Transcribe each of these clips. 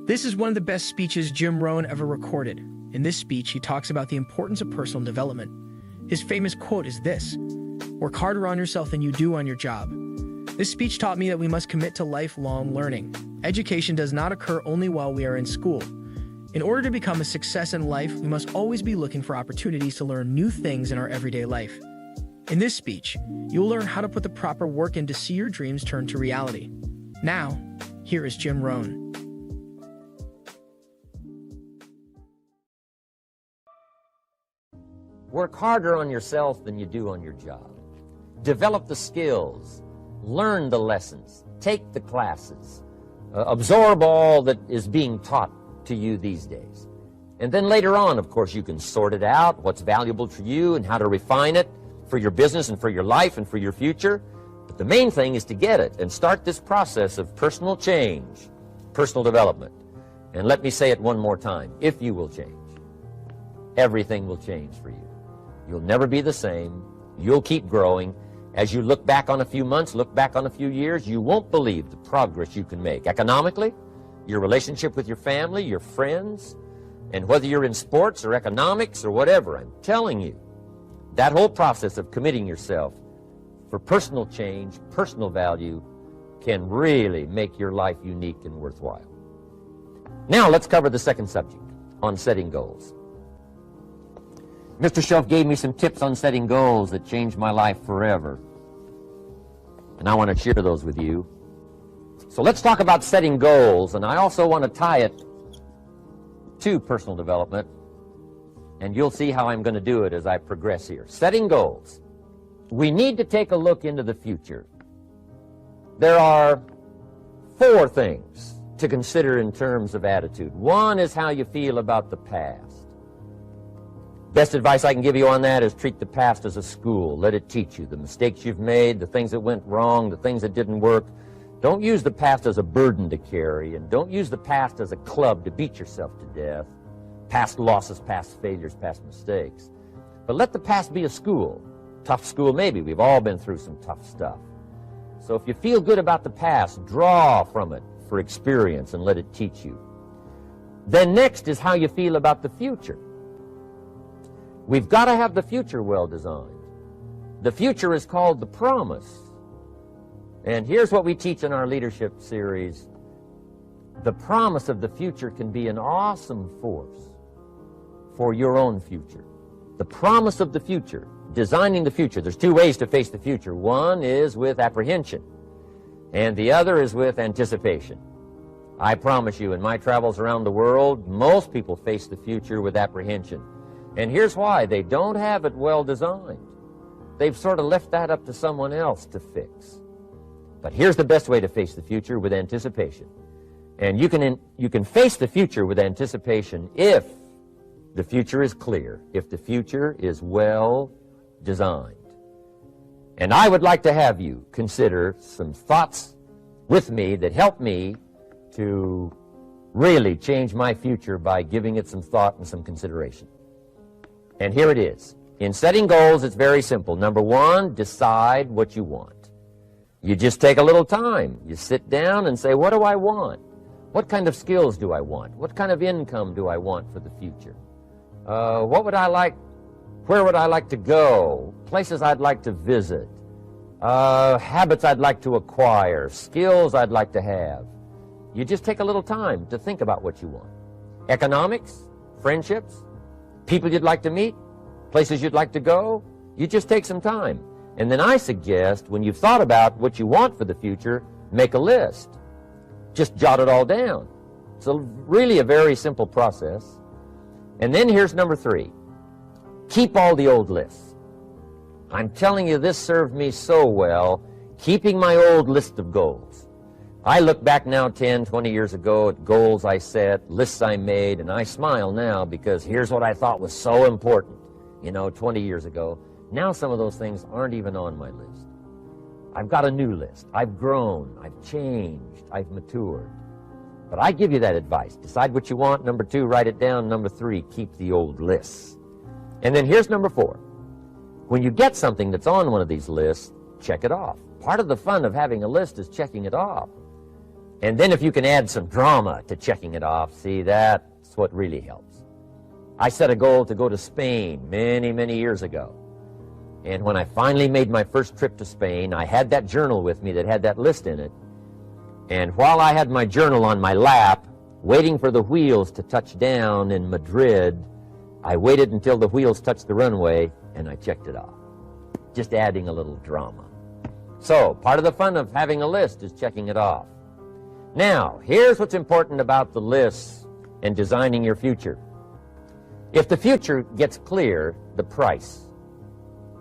This is one of the best speeches Jim Rohn ever recorded. In this speech, he talks about the importance of personal development. His famous quote is this: "Work harder on yourself than you do on your job." This speech taught me that we must commit to lifelong learning. Education does not occur only while we are in school. In order to become a success in life, we must always be looking for opportunities to learn new things in our everyday life. In this speech, you'll learn how to put the proper work in to see your dreams turn to reality. Now, here is Jim Rohn. Work harder on yourself than you do on your job. Develop the skills. Learn the lessons. Take the classes. Absorb all that is being taught to you these days. And then later on, of course, you can sort it out, what's valuable to you and how to refine it for your business and for your life and for your future. But the main thing is to get it and start this process of personal change, personal development. And let me say it one more time. If you will change, everything will change for you. You'll never be the same. You'll keep growing. As you look back on a few months, look back on a few years, you won't believe the progress you can make. Economically, your relationship with your family, your friends, and whether you're in sports or economics or whatever, I'm telling you, that whole process of committing yourself for personal change, personal value, can really make your life unique and worthwhile. Now let's cover the second subject, on setting goals. Mr. Shelf gave me some tips on setting goals that changed my life forever. And I want to share those with you. So let's talk about setting goals, and I also want to tie it to personal development. And you'll see how I'm going to do it as I progress here. Setting goals. We need to take a look into the future. There are 4 things to consider in terms of attitude. One is how you feel about the past. Best advice I can give you on that is treat the past as a school. Let it teach you the mistakes you've made, the things that went wrong, the things that didn't work. Don't use the past as a burden to carry, and don't use the past as a club to beat yourself to death. Past losses, past failures, past mistakes. But let the past be a school. Tough school maybe. We've all been through some tough stuff. So if you feel good about the past, draw from it for experience and let it teach you. Then next is how you feel about the future. We've got to have the future well designed. The future is called the promise. And here's what we teach in our leadership series. The promise of the future can be an awesome force for your own future. The promise of the future, designing the future. There's 2 ways to face the future. One is with apprehension, and the other is with anticipation. I promise you, in my travels around the world, most people face the future with apprehension. And here's why. They don't have it well designed. They've sort of left that up to someone else to fix. But here's the best way to face the future, with anticipation. And you can face the future with anticipation if the future is clear, if the future is well designed. And I would like to have you consider some thoughts with me that help me to really change my future by giving it some thought and some consideration. And here it is. In setting goals, it's very simple. Number 1, decide what you want. You just take a little time. You sit down and say, what do I want? What kind of skills do I want? What kind of income do I want for the future? What would I like? Where would I like to go? Places I'd like to visit. Habits I'd like to acquire. Skills I'd like to have. You just take a little time to think about what you want. Economics, friendships, people you'd like to meet, places you'd like to go. You just take some time. And then I suggest, when you've thought about what you want for the future, make a list. Just jot it all down. It's really a very simple process. And then here's number 3. Keep all the old lists. I'm telling you, this served me so well, keeping my old list of goals. I look back now 10, 20 years ago at goals I set, lists I made, and I smile now because here's what I thought was so important, 20 years ago. Now some of those things aren't even on my list. I've got a new list. I've grown, I've changed, I've matured. But I give you that advice. Decide what you want. Number 2, write it down. Number 3, keep the old lists. And then here's number 4. When you get something that's on one of these lists, check it off. part of the fun of having a list is checking it off. And then if you can add some drama to checking it off, see, that's what really helps. I set a goal to go to Spain many, many years ago. And when I finally made my first trip to Spain, I had that journal with me that had that list in it. And while I had my journal on my lap, waiting for the wheels to touch down in Madrid, I waited until the wheels touched the runway, and I checked it off. Just adding a little drama. So, part of the fun of having a list is checking it off. Now, here's what's important about the lists and designing your future. If the future gets clear, the price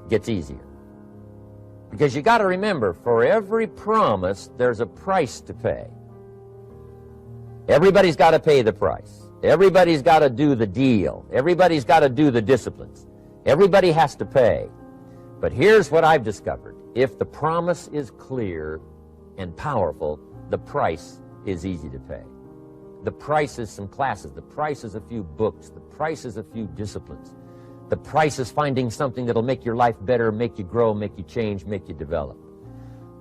gets easier. Because you got to remember, for every promise, there's a price to pay. Everybody's got to pay the price. Everybody's got to do the deal. Everybody's got to do the disciplines. Everybody has to pay. But here's what I've discovered. If the promise is clear and powerful, the price is easy to pay. The price is some classes. The price is a few books. The price is a few disciplines. The price is finding something that'll make your life better, make you grow, make you change, make you develop.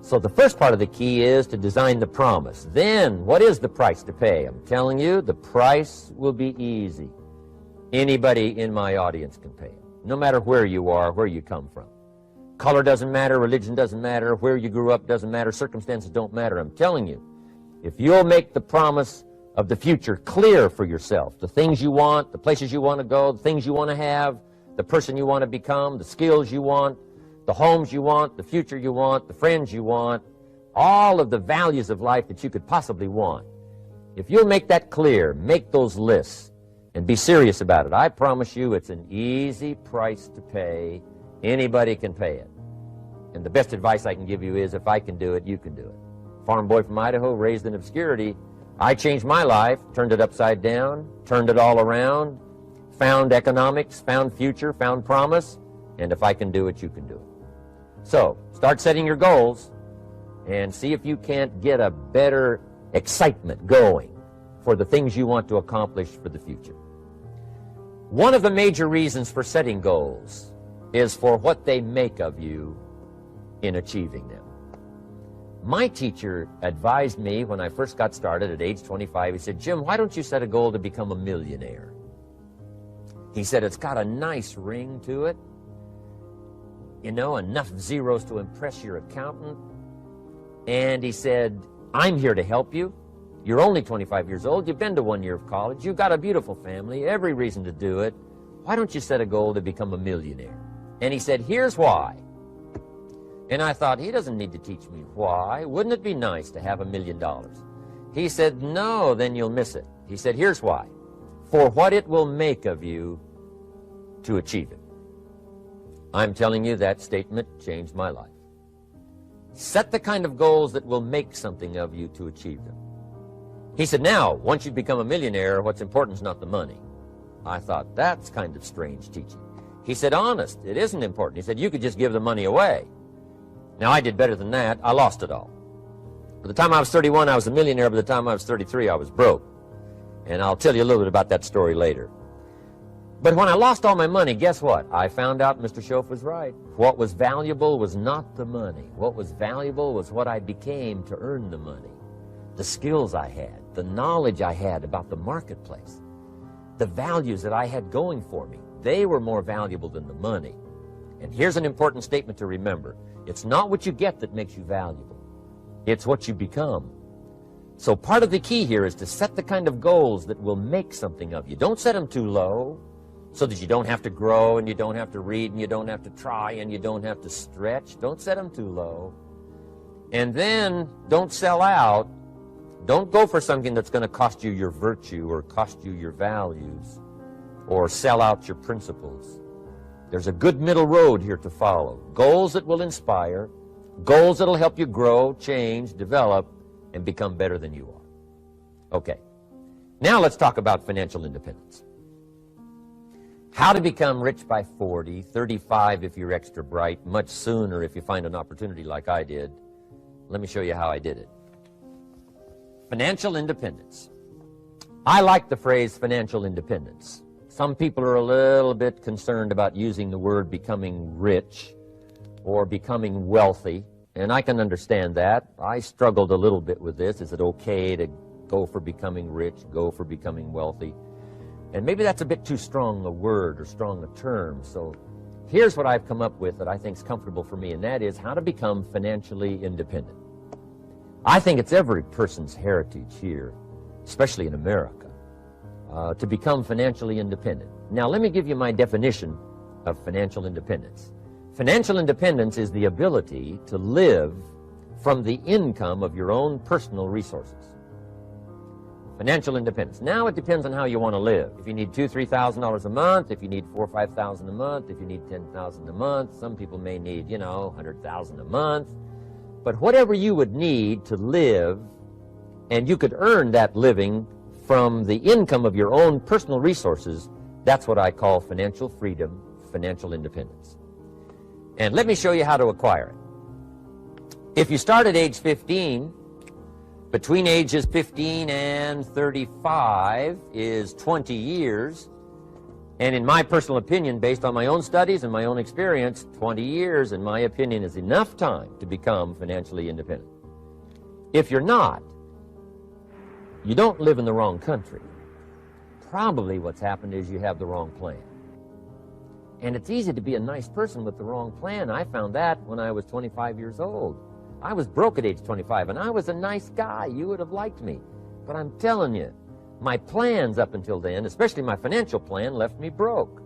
So the first part of the key is to design the promise. Then, what is the price to pay? I'm telling you, the price will be easy. Anybody in my audience can pay it, no matter where you are, where you come from. Color doesn't matter, religion doesn't matter, where you grew up doesn't matter, circumstances don't matter. I'm telling you, if you'll make the promise of the future clear for yourself, the things you want, the places you want to go, the things you want to have, the person you want to become, the skills you want, the homes you want, the future you want, the friends you want, all of the values of life that you could possibly want. If you'll make that clear, make those lists, and be serious about it, I promise you it's an easy price to pay. Anybody can pay it. And the best advice I can give you is, if I can do it, you can do it. Farm boy from Idaho, raised in obscurity, I changed my life, turned it upside down, turned it all around, found economics, found future, found promise, and if I can do it, you can do it. So, start setting your goals and see if you can't get a better excitement going for the things you want to accomplish for the future. One of the major reasons for setting goals is for what they make of you in achieving them. My teacher advised me when I first got started at age 25, he said, "Jim, why don't you set a goal to become a millionaire?" He said, "It's got a nice ring to it. You know, enough zeros to impress your accountant." And he said, "I'm here to help you. You're only 25 years old. You've been to 1 year of college. You've got a beautiful family, every reason to do it. Why don't you set a goal to become a millionaire?" And he said, "Here's why." And I thought, he doesn't need to teach me why. Wouldn't it be nice to have $1 million? He said, "No, then you'll miss it." He said, "Here's why. For what it will make of you to achieve it." I'm telling you, that statement changed my life. Set the kind of goals that will make something of you to achieve them. He said, "Now, once you become a millionaire, what's important is not the money." I thought, that's kind of strange teaching. He said, "Honest, it isn't important." He said, "You could just give the money away." Now, I did better than that. I lost it all. By the time I was 31, I was a millionaire. By the time I was 33, I was broke. And I'll tell you a little bit about that story later. But when I lost all my money, guess what? I found out Mr. Schoaf was right. What was valuable was not the money. What was valuable was what I became to earn the money. The skills I had, the knowledge I had about the marketplace, the values that I had going for me. They were more valuable than the money. And here's an important statement to remember. It's not what you get that makes you valuable. It's what you become. So part of the key here is to set the kind of goals that will make something of you. Don't set them too low so that you don't have to grow and you don't have to read and you don't have to try and you don't have to stretch. Don't set them too low. And then don't sell out. Don't go for something that's going to cost you your virtue or cost you your values or sell out your principles. There's a good middle road here to follow. Goals that will inspire, goals that will help you grow, change, develop, and become better than you are. Okay, now let's talk about financial independence. How to become rich by 40, 35 if you're extra bright, much sooner if you find an opportunity like I did. Let me show you how I did it. Financial independence. I like the phrase financial independence. Some people are a little bit concerned about using the word becoming rich or becoming wealthy. And I can understand that. I struggled a little bit with this. Is it okay to go for becoming rich, go for becoming wealthy? And maybe that's a bit too strong a word or strong a term. So here's what I've come up with that I think is comfortable for me, and that is how to become financially independent. I think it's every person's heritage here, especially in America, to become financially independent. Now, let me give you my definition of financial independence. Financial independence is the ability to live from the income of your own personal resources. Financial independence. Now it depends on how you want to live. If you need $2,000, $3,000 a month, if you need $4,000 or $5,000 a month, if you need $10,000 a month, some people may need, $100,000 a month. But whatever you would need to live, and you could earn that living from the income of your own personal resources, that's what I call financial freedom, financial independence. And let me show you how to acquire it. If you start at age 15, between ages 15 and 35 is 20 years. And in my personal opinion, based on my own studies and my own experience, 20 years, in my opinion, is enough time to become financially independent. If you're not, you don't live in the wrong country. Probably what's happened is you have the wrong plan. And it's easy to be a nice person with the wrong plan. I found that when I was 25 years old. I was broke at age 25, and I was a nice guy. You would have liked me. But I'm telling you, my plans up until then, especially my financial plan, left me broke.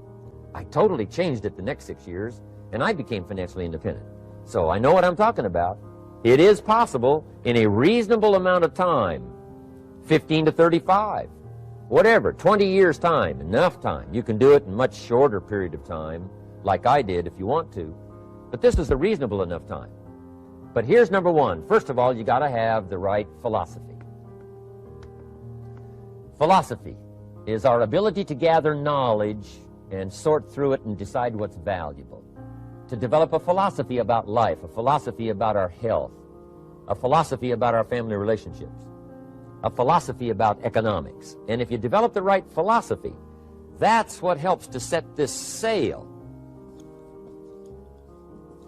I totally changed it the next 6 years, and I became financially independent. So I know what I'm talking about. It is possible in a reasonable amount of time, 15 to 35. Whatever, 20 years' time, enough time. You can do it in a much shorter period of time, like I did if you want to. But this is a reasonable enough time. But here's number one. First of all, you got to have the right philosophy. Philosophy is our ability to gather knowledge and sort through it and decide what's valuable. To develop a philosophy about life, a philosophy about our health, a philosophy about our family relationships, a philosophy about economics. And if you develop the right philosophy, that's what helps to set this sail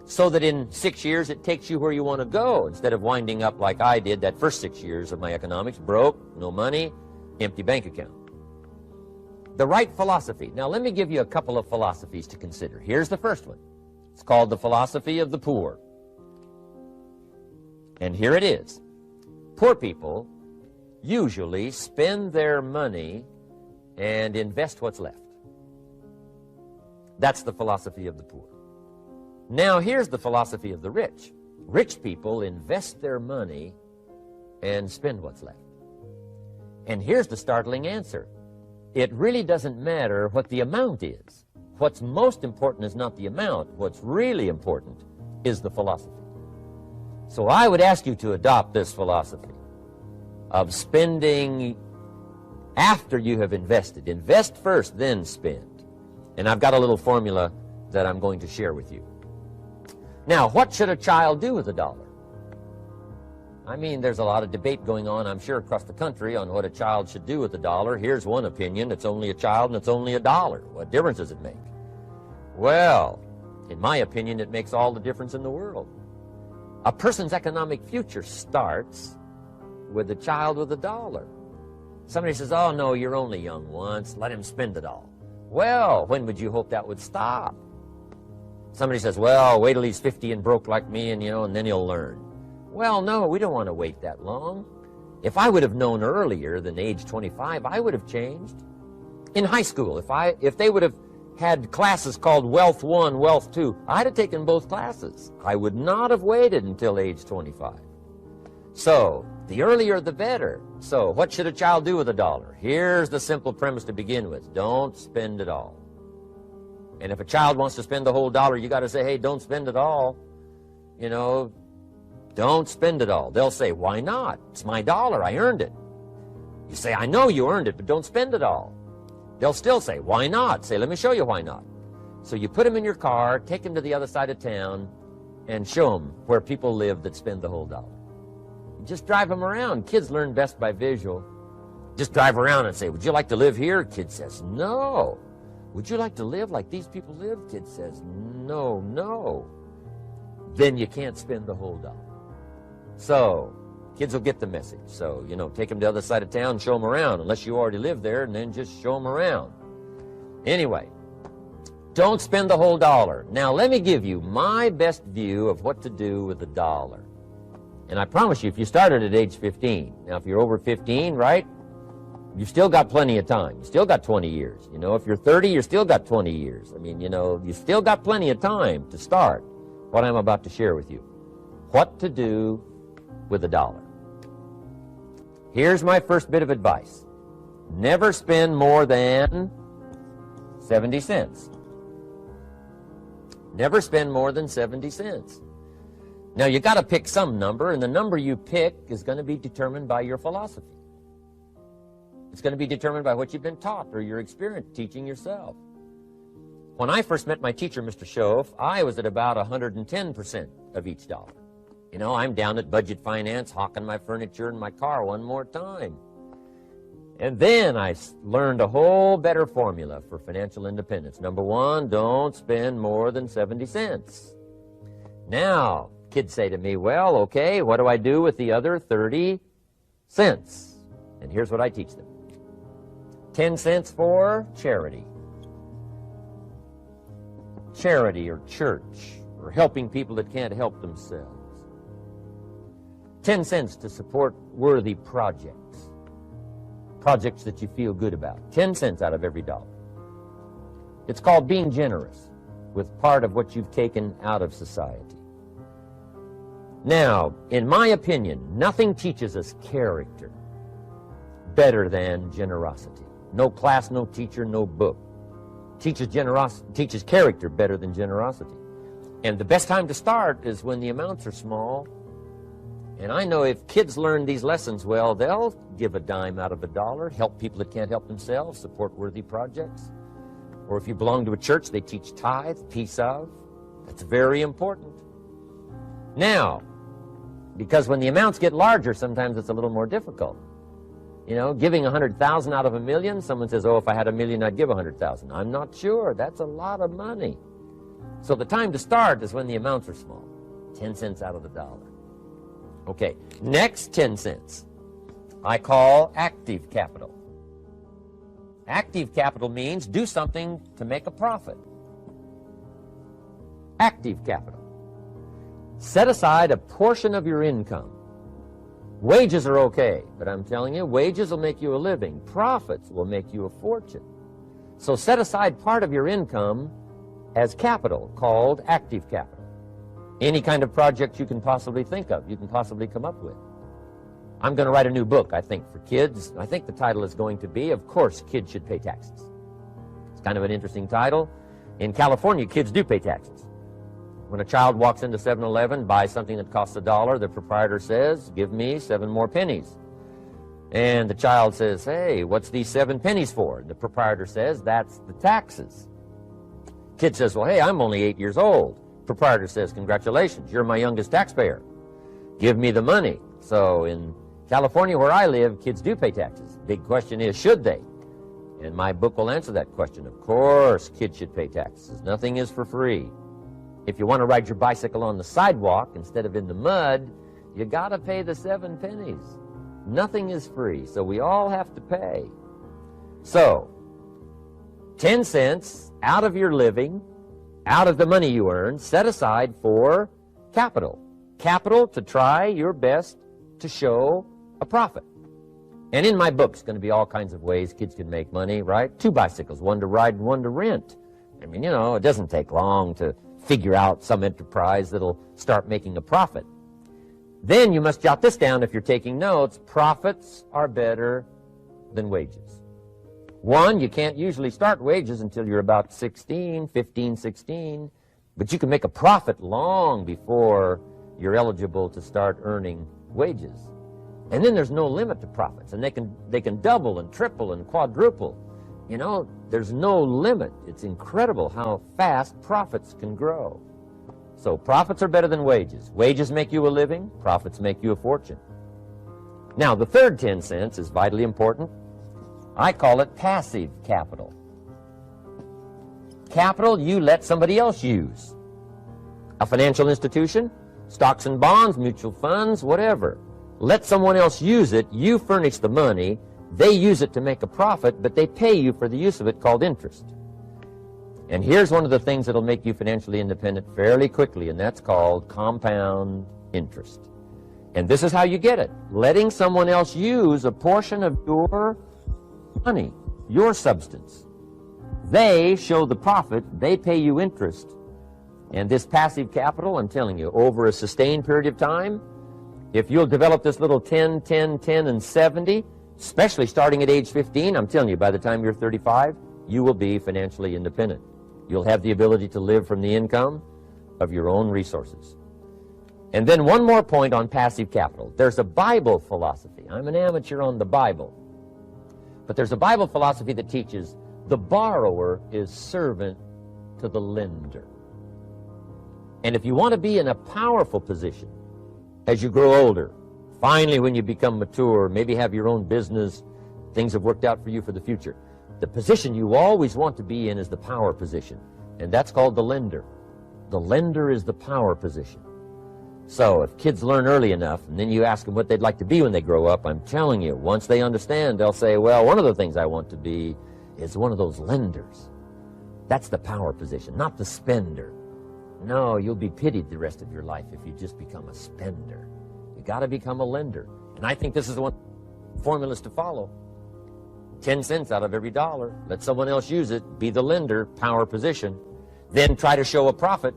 so that in 6 years it takes you where you want to go, instead of winding up like I did that first 6 years of my economics, broke, no money, empty bank account. The right philosophy. Now let me give you a couple of philosophies to consider. Here's the first one. It's called the philosophy of the poor. And here it is. Poor people usually spend their money and invest what's left. That's the philosophy of the poor. Now here's the philosophy of the rich. Rich people invest their money and spend what's left. And here's the startling answer. It really doesn't matter what the amount is. What's most important is not the amount. What's really important is the philosophy. So I would ask you to adopt this philosophy of spending after you have invested. Invest first, then spend. And I've got a little formula that I'm going to share with you. Now, what should a child do with $1? I mean, there's a lot of debate going on, I'm sure, across the country on what a child should do with $1. Here's one opinion. It's only a child and it's only $1. What difference does it make? Well, in my opinion, it makes all the difference in the world. A person's economic future starts with a child with $1. Somebody says, oh, no, you're only young once. Let him spend it all. Well, when would you hope that would stop? Somebody says, well, wait till he's 50 and broke like me, and then he'll learn. Well, no, we don't want to wait that long. If I would have known earlier than age 25, I would have changed. In high school, if they would have had classes called Wealth 1, Wealth 2, I'd have taken both classes. I would not have waited until age 25. So, the earlier the better. So, what should a child do with $1? Here's the simple premise to begin with. Don't spend it all. And if a child wants to spend the whole $1, you got to say, hey, don't spend it all. Don't spend it all. They'll say, why not? It's my $1. I earned it. You say, I know you earned it, but don't spend it all. They'll still say, why not? Say, let me show you why not. So you put them in your car, take them to the other side of town, and show them where people live that spend the whole $1. Just drive them around. Kids learn best by visual. Just drive around and say, would you like to live here? Kid says, no. Would you like to live like these people live? Kid says, no, no. then you can't spend the whole dollar. So kids will get the message. So, take them to the other side of town, show them around, unless you already live there, and then just show them around. Anyway, don't spend the whole dollar. Now, let me give you my best view of what to do with the dollar. And I promise you, if you started at age 15, now if you're over 15, right, you've still got plenty of time. You still got 20 years. If you're 30, you've still got 20 years. You still got plenty of time to start what I'm about to share with you. What to do with a dollar. Here's my first bit of advice. Never spend more than 70 cents. Never spend more than 70 cents. Now, you got to pick some number, and the number you pick is going to be determined by your philosophy. It's going to be determined by what you've been taught or your experience teaching yourself. When I first met my teacher, Mr. Schoaf, I was at about 110% of each dollar. I'm down at Budget Finance, hawking my furniture and my car one more time. And then I learned a whole better formula for financial independence. Number one, don't spend more than 70 cents. Now, kids say to me, well, okay, what do I do with the other 30 cents? And here's what I teach them. 10 cents for charity. Charity or church or helping people that can't help themselves. 10 cents to support worthy projects. Projects that you feel good about. 10 cents out of every dollar. It's called being generous with part of what you've taken out of society. Now, in my opinion, nothing teaches us character better than generosity. No class, no teacher, no book teaches character better than generosity. And the best time to start is when the amounts are small. And I know if kids learn these lessons well, they'll give a dime out of a dollar, help people that can't help themselves, support worthy projects. Or if you belong to a church, they teach tithe, piece of. That's very important. Now, because when the amounts get larger, sometimes it's a little more difficult. Giving 100,000 out of a million, someone says, oh, if I had a million, I'd give 100,000. I'm not sure. That's a lot of money. So the time to start is when the amounts are small. 10 cents out of the dollar. Okay, next 10 cents I call active capital. Active capital means do something to make a profit. Active capital. Set aside a portion of your income. Wages are okay, but I'm telling you, wages will make you a living. Profits will make you a fortune. So set aside part of your income as capital, called active capital. Any kind of project you can possibly think of, you can possibly come up with. I'm going to write a new book, I think, for kids. I think the title is going to be, Of Course, Kids Should Pay Taxes. It's kind of an interesting title. In California, kids do pay taxes. When a child walks into 7-Eleven, buys something that costs $1, the proprietor says, give me 7 more pennies. And the child says, hey, what's these 7 pennies for? And the proprietor says, that's the taxes. Kid says, well, hey, I'm only 8 years old. Proprietor says, congratulations, you're my youngest taxpayer. Give me the money. So in California, where I live, kids do pay taxes. Big question is, should they? And my book will answer that question. Of course, kids should pay taxes. Nothing is for free. If you want to ride your bicycle on the sidewalk instead of in the mud, you got to pay the 7 pennies. Nothing is free, so we all have to pay. So, 10 cents out of your living, out of the money you earn, set aside for capital. Capital to try your best to show a profit. And in my book, it's going to be all kinds of ways kids can make money, right? 2 bicycles, one to ride and one to rent. I mean, it doesn't take long to figure out some enterprise that'll start making a profit. Then you must jot this down if you're taking notes. Profits are better than wages. One, you can't usually start wages until you're about 15, 16, but you can make a profit long before you're eligible to start earning wages. And then there's no limit to profits, and they can double and triple and quadruple. There's no limit. It's incredible how fast profits can grow. So profits are better than wages. Wages make you a living, profits make you a fortune. Now, the third 10 cents is vitally important. I call it passive capital. Capital you let somebody else use. A financial institution, stocks and bonds, mutual funds, whatever. Let someone else use it. You furnish the money. They use it to make a profit, but they pay you for the use of it, called interest. And here's one of the things that'll make you financially independent fairly quickly, and that's called compound interest. And this is how you get it. Letting someone else use a portion of your money, your substance. They show the profit, they pay you interest. And this passive capital, I'm telling you, over a sustained period of time, if you'll develop this little 10, 10, 10, and 70, especially starting at age 15, I'm telling you, by the time you're 35, you will be financially independent. You'll have the ability to live from the income of your own resources. And then one more point on passive capital. There's a Bible philosophy. I'm an amateur on the Bible. But there's a Bible philosophy that teaches the borrower is servant to the lender. And if you want to be in a powerful position as you grow older, finally when you become mature, maybe have your own business, things have worked out for you for the future, the position you always want to be in is the power position, and that's called the lender. The lender is the power position. So if kids learn early enough, and then you ask them what they'd like to be when they grow up, I'm telling you, once they understand, they'll say, well, one of the things I want to be is one of those lenders. That's the power position, not the spender. No, you'll be pitied the rest of your life if you just become a spender. You got to become a lender. And I think this is the one formulas to follow. 10 cents out of every dollar. Let someone else use it. Be the lender, power position. Then try to show a profit.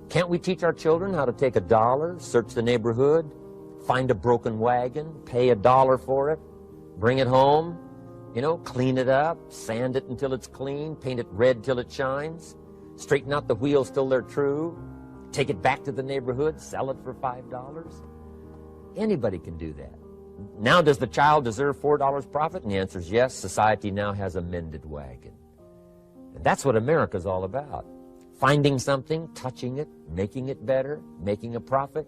Can't we teach our children how to take $1, search the neighborhood, find a broken wagon, pay $1 for it, bring it home, clean it up, sand it until it's clean, paint it red till it shines, straighten out the wheels till they're true, take it back to the neighborhood, sell it for $5? Anybody can do that. Now, does the child deserve $4 profit? And the answer is yes. Society now has a mended wagon. And that's what America's all about. Finding something, touching it, making it better, making a profit,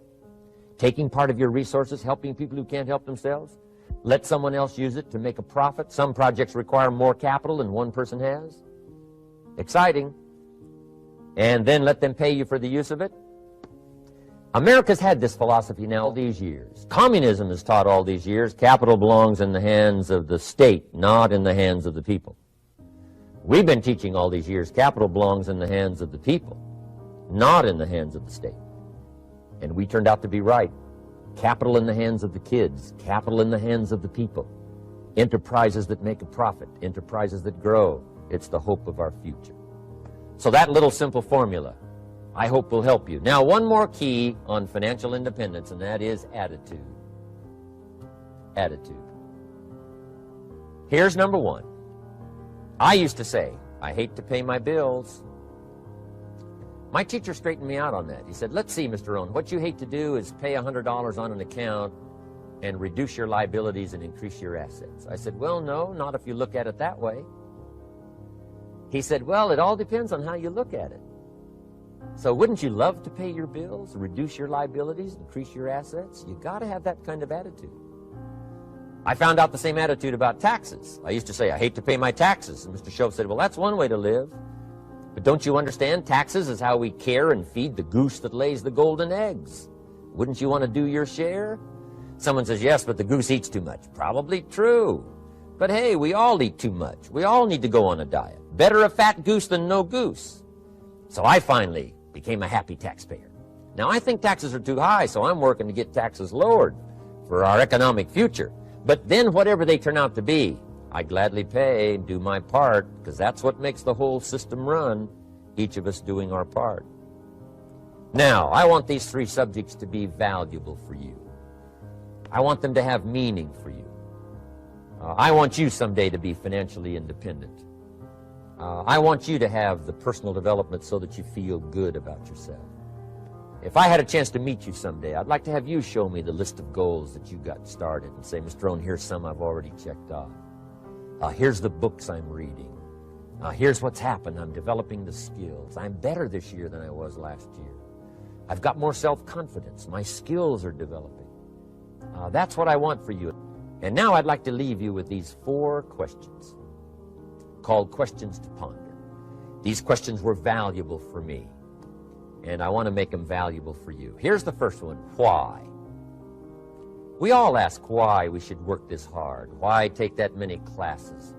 taking part of your resources, helping people who can't help themselves. Let someone else use it to make a profit. Some projects require more capital than one person has. Exciting. And then let them pay you for the use of it. America's had this philosophy now all these years. Communism has taught all these years capital belongs in the hands of the state, not in the hands of the people. We've been teaching all these years capital belongs in the hands of the people, not in the hands of the state. And we turned out to be right. Capital in the hands of the kids, capital in the hands of the people. Enterprises that make a profit, enterprises that grow. It's the hope of our future. So that little simple formula, I hope, will help you. Now, one more key on financial independence, and that is attitude. Attitude. Here's number one. I used to say, I hate to pay my bills. My teacher straightened me out on that. He said, let's see, Mr. Rohn, what you hate to do is pay $100 on an account and reduce your liabilities and increase your assets. I said, well, no, not if you look at it that way. He said, well, it all depends on how you look at it. So wouldn't you love to pay your bills, reduce your liabilities, increase your assets? You got to have that kind of attitude. I found out the same attitude about taxes. I used to say, I hate to pay my taxes. And Mr. Shove said, well, that's one way to live. But don't you understand? Taxes is how we care and feed the goose that lays the golden eggs. Wouldn't you want to do your share? Someone says, yes, but the goose eats too much. Probably true. But hey, we all eat too much. We all need to go on a diet. Better a fat goose than no goose. So I finally became a happy taxpayer. Now, I think taxes are too high, so I'm working to get taxes lowered for our economic future. But then whatever they turn out to be, I gladly pay and do my part, because that's what makes the whole system run, each of us doing our part. Now, I want these three subjects to be valuable for you. I want them to have meaning for you. I want you someday to be financially independent. I want you to have the personal development so that you feel good about yourself. If I had a chance to meet you someday, I'd like to have you show me the list of goals that you got started and say, Mr. Rohn, here's some I've already checked off. Here's the books I'm reading. Here's what's happened. I'm developing the skills. I'm better this year than I was last year. I've got more self-confidence. My skills are developing. That's what I want for you. And now I'd like to leave you with these 4 questions called questions to ponder. These questions were valuable for me. and I want to make them valuable for you. Here's the first one, why? We all ask why we should work this hard. Why take that many classes?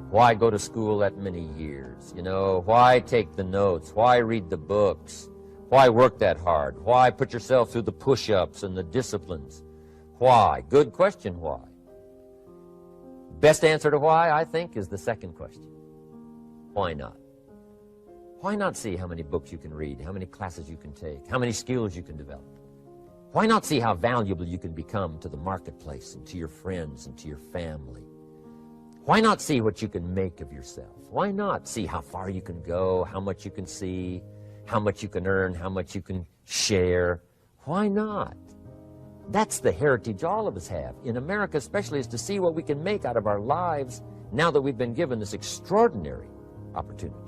Why go to school that many years? You know, why take the notes? Why read the books? Why work that hard? Why put yourself through the push-ups and the disciplines? Why? Good question, why? Best answer to why, I think, is the second question. Why not? Why not see how many books you can read, how many classes you can take, how many skills you can develop? Why not see how valuable you can become to the marketplace and to your friends and to your family? Why not see what you can make of yourself? Why not see how far you can go, how much you can see, how much you can earn, how much you can share? Why not? That's the heritage all of us have, in America especially, is to see what we can make out of our lives now that we've been given this extraordinary opportunity.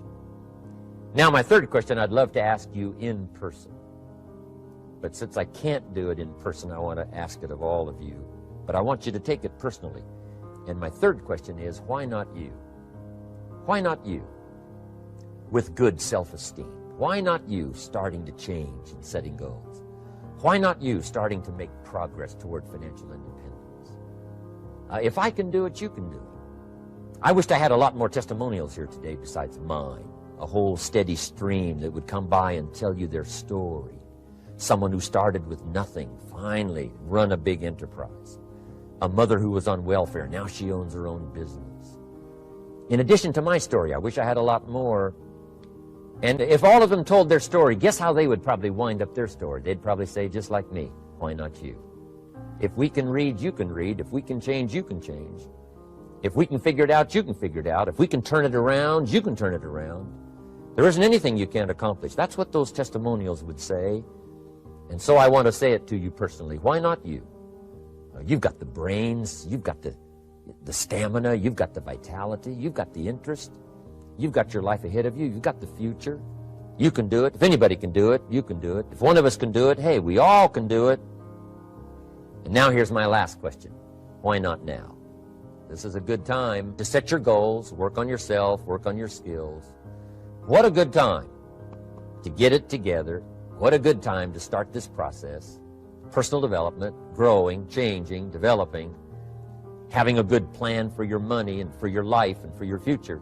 Now, my third question I'd love to ask you in person. But since I can't do it in person, I want to ask it of all of you. But I want you to take it personally. And my third question is, why not you? Why not you? With good self-esteem. Why not you starting to change and setting goals? Why not you starting to make progress toward financial independence? If I can do it, you can do it. I wished I had a lot more testimonials here today besides mine. A whole steady stream that would come by and tell you their story. Someone who started with nothing, finally run a big enterprise. A mother who was on welfare, now she owns her own business. In addition to my story, I wish I had a lot more. And if all of them told their story, guess how they would probably wind up their story? They'd probably say, just like me, why not you? If we can read, you can read. If we can change, you can change. If we can figure it out, you can figure it out. If we can turn it around, you can turn it around. There isn't anything you can't accomplish. That's what those testimonials would say. And so I want to say it to you personally. Why not you? You've got the brains, you've got the stamina, you've got the vitality, you've got the interest, you've got your life ahead of you, you've got the future. You can do it. If anybody can do it, you can do it. If one of us can do it, hey, we all can do it. And now here's my last question. Why not now? This is a good time to set your goals, work on yourself, work on your skills. What a good time to get it together. What a good time to start this process. Personal development, growing, changing, developing, having a good plan for your money and for your life and for your future.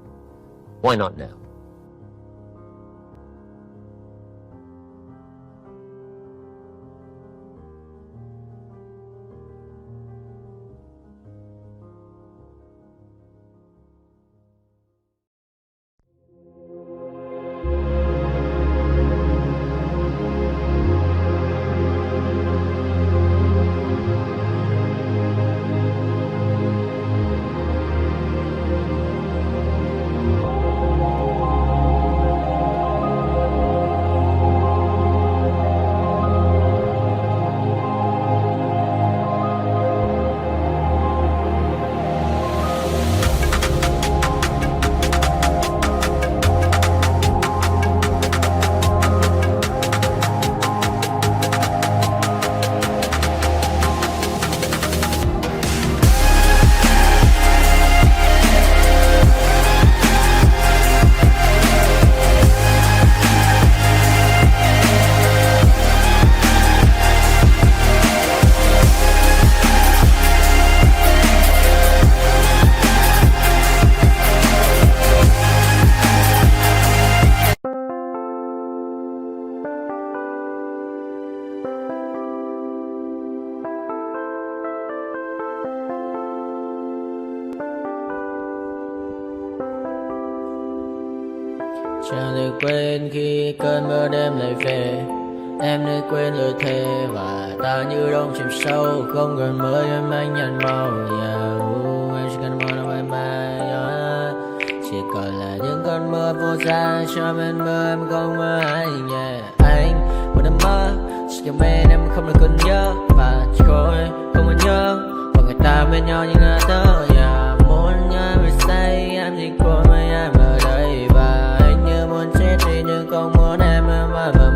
Why not now? Chẳng được quên khi cơn mưa đêm lại về. Em đã quên lời thề và ta như đông chìm sâu. Không cần mơ em anh nhận màu. Em chỉ cần mơ đâu em bay. Chỉ còn là những cơn mưa vô giá. Cho bên mơ em không mơ anh. Anh vẫn đang mơ. Chỉ cần bên em không được cần nhớ. Và chỉ có em không còn nhớ. Và người ta bên nhau như ngã tớ. Muốn nhớ về say em chỉ có mấy em ở đây. Và anh như muốn chết đi nhưng không muốn em mơ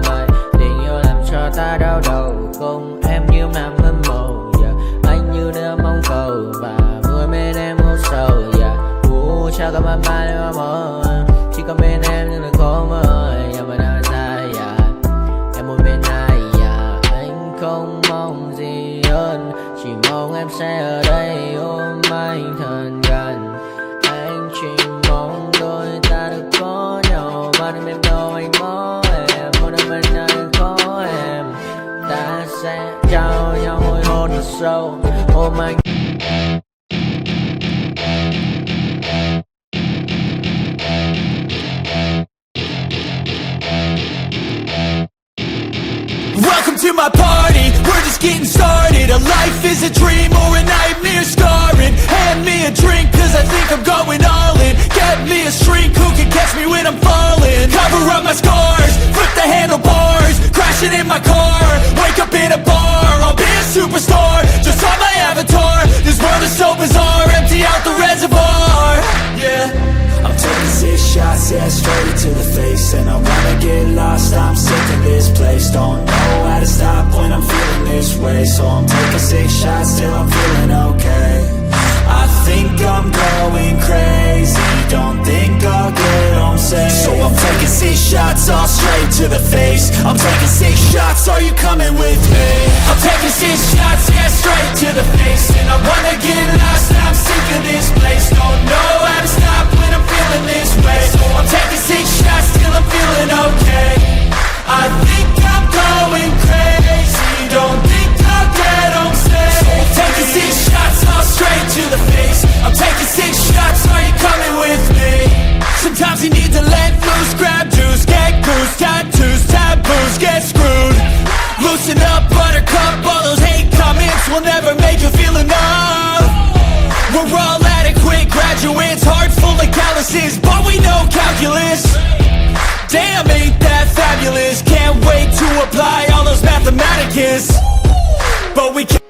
mày. Tình yêu làm cho ta đau đầu. Không em như nằm mơ mộng. Anh như đưa mong cầu. Và vui bên em ngủ sầu. Chào các bạn mai để mơ. Chỉ có bên em nhưng là có mơ. Mà đang dài. sẽ ở đây ôm anh thật gần. Anh chỉ mong đôi ta được có nhau, mà đừng em đâu anh có em, một đêm bên anh có em. Ta sẽ trao nhau môi hôn thật sâu, ôm anh. Welcome to my party, we're just getting started. A life is a dream or a nightmare scarring. Hand me a drink cause I think I'm going all in. Get me a shrink who can catch me when I'm falling. Cover up my scars, flip the handlebars, crashing in my car, wake up in a bar. I'll be a superstar, just on my avatar. This world is so bizarre, empty out the reservoir. Yeah, I'm taking 6 shots, yeah, straight to the face. And I wanna get lost, I'm sick of this place. Don't know how to stop when I'm feeling this way. So I'm taking 6 shots till I'm feeling okay. I think I'm going crazy, don't think I'll get home safe. So I'm taking 6 shots, all straight to the face. I'm taking 6 shots, are you coming with me? I'm taking 6 shots, yeah, straight to the face. And I wanna get lost, I'm sick of this place. Don't know how to stop when I'm feeling this way. So I'm taking 6 shots till I'm feeling okay. I think I'm going crazy, don't think I'll get home safe. So I'm taking 6 shots, all straight to the face. I'm taking 6 shots, are you coming with me? Sometimes you need to let loose, grab juice, get goose, tattoos, taboos, get screwed. Loosen up, buttercup, all those hate comments will never make you feel enough. We're all adequate graduates, heart full of calluses, but we know calculus. Damn, ain't that fabulous? Can't wait to apply all those mathematicus. But we can't.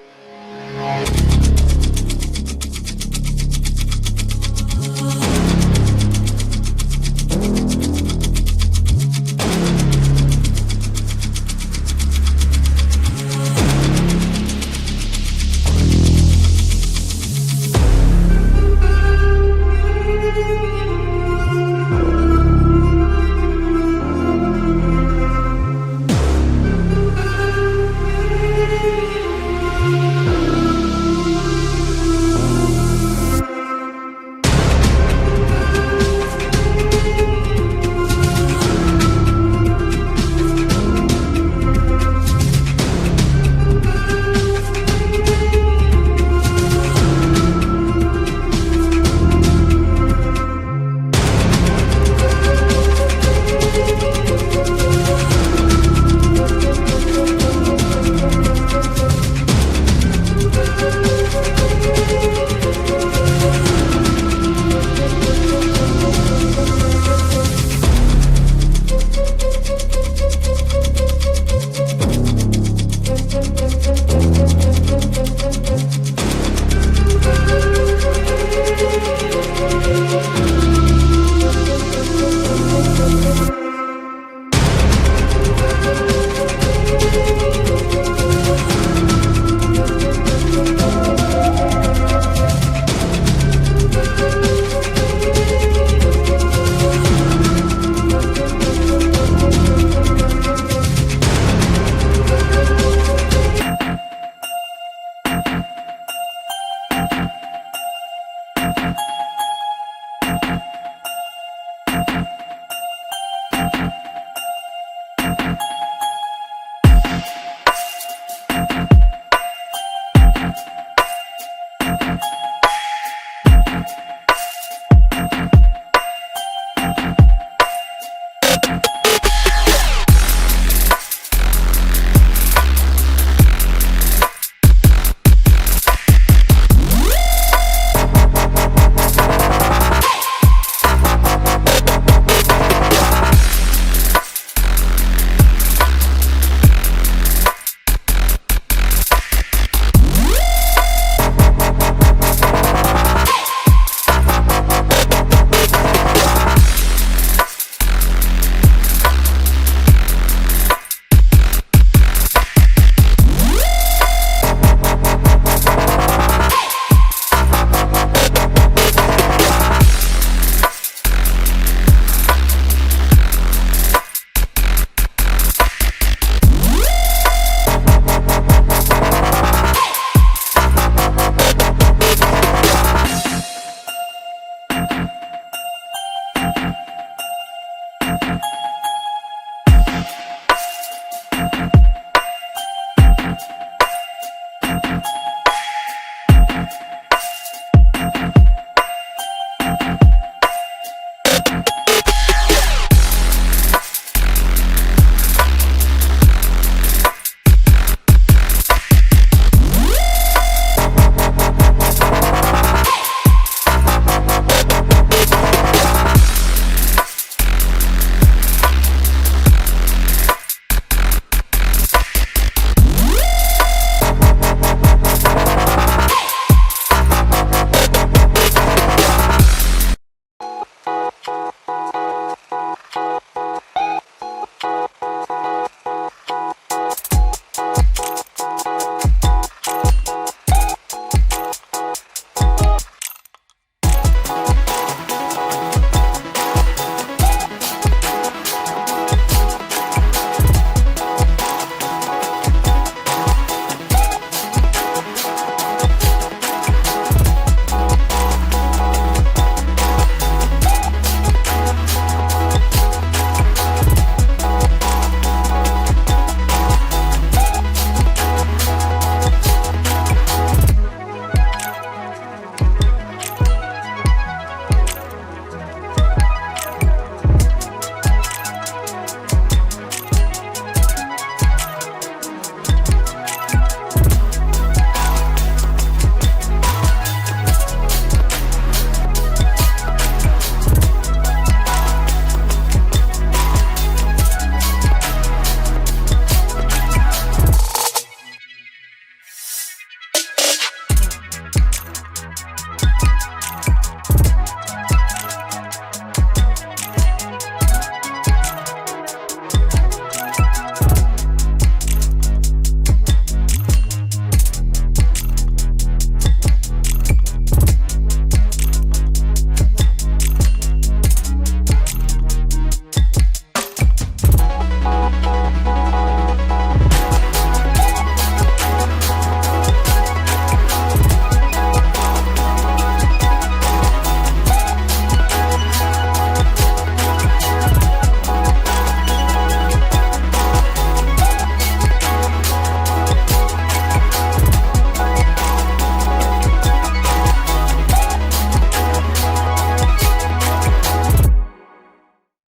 Bye.